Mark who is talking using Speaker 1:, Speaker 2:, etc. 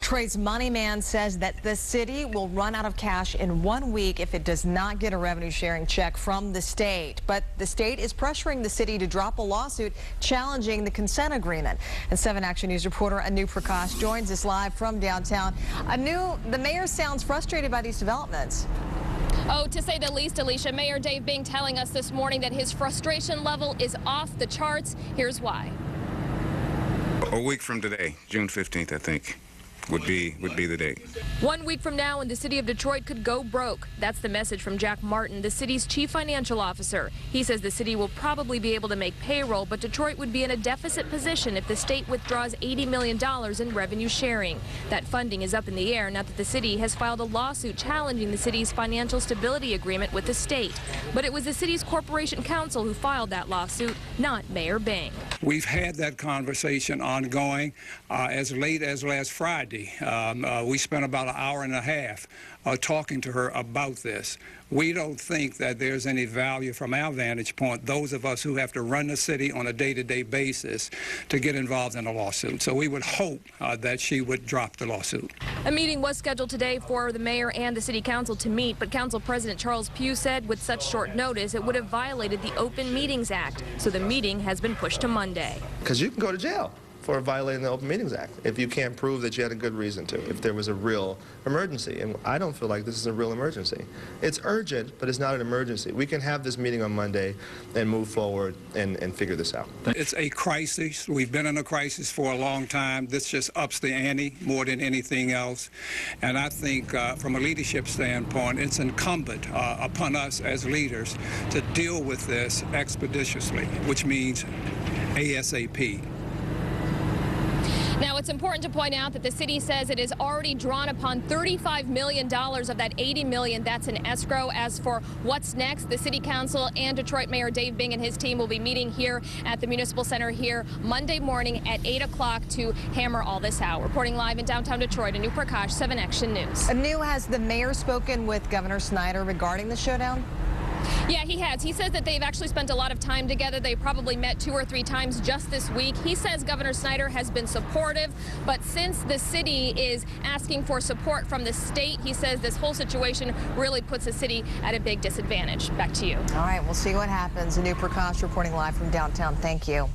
Speaker 1: Detroit's money man says that the city will run out of cash in 1 week if it does not get a revenue sharing check from the state. But the state is pressuring the city to drop a lawsuit challenging the consent agreement. And 7 Action News reporter Anu Prakash joins us live from downtown. Anu, the mayor sounds frustrated by these developments.
Speaker 2: Oh, to say the least, Alicia. Mayor Dave Bing telling us this morning that his frustration level is off the charts. Here's why.
Speaker 3: A week from today, June 15th, I think, would be the date.
Speaker 2: 1 week from now, and the city of Detroit could go broke. That's the message from Jack Martin, the city's chief financial officer. He says the city will probably be able to make payroll, but Detroit would be in a deficit position if the state withdraws $80 million in revenue sharing. That funding is up in the air now that the city has filed a lawsuit challenging the city's financial stability agreement with the state. But it was the city's corporation counsel who filed that lawsuit, not Mayor Bing.
Speaker 4: We've had that conversation ongoing as late as last Friday. We spent about an hour and a half talking to her about this. We don't think that there's any value from our vantage point, those of us who have to run the city on a day-to-day basis, to get involved in a lawsuit. So we would hope that she would drop the lawsuit.
Speaker 2: A meeting was scheduled today for the mayor and the city council to meet, but Council President Charles Pugh said with such short notice it would have violated the Open Meetings Act. So the meeting has been pushed to Monday.
Speaker 5: Because you can go to jail for violating the Open Meetings Act if you can't prove that you had a good reason to, if there was a real emergency. And I don't feel like this is a real emergency. It's urgent, but it's not an emergency. We can have this meeting on Monday and move forward and figure this out.
Speaker 4: It's a crisis. We've been in a crisis for a long time. This just ups the ante more than anything else. And I think from a leadership standpoint, it's incumbent upon us as leaders to deal with this expeditiously, which means ASAP.
Speaker 2: Now, it's important to point out that the city says it has already drawn upon $35 million of that $80 million that's in escrow. As for what's next, the city council and Detroit Mayor Dave Bing and his team will be meeting here at the Municipal Center here Monday morning at 8 o'clock to hammer all this out. Reporting live in downtown Detroit, Anu Prakash, 7 Action News.
Speaker 1: Anu, has the mayor spoken with Governor Snyder regarding the showdown?
Speaker 2: Yeah, he has. He says that they've actually spent a lot of time together. They probably met 2 or 3 times just this week. He says Governor Snyder has been supportive, but since the city is asking for support from the state, he says this whole situation really puts the city at a big disadvantage. Back to you.
Speaker 1: All right, we'll see what happens. Anu Prakash reporting live from downtown. Thank you.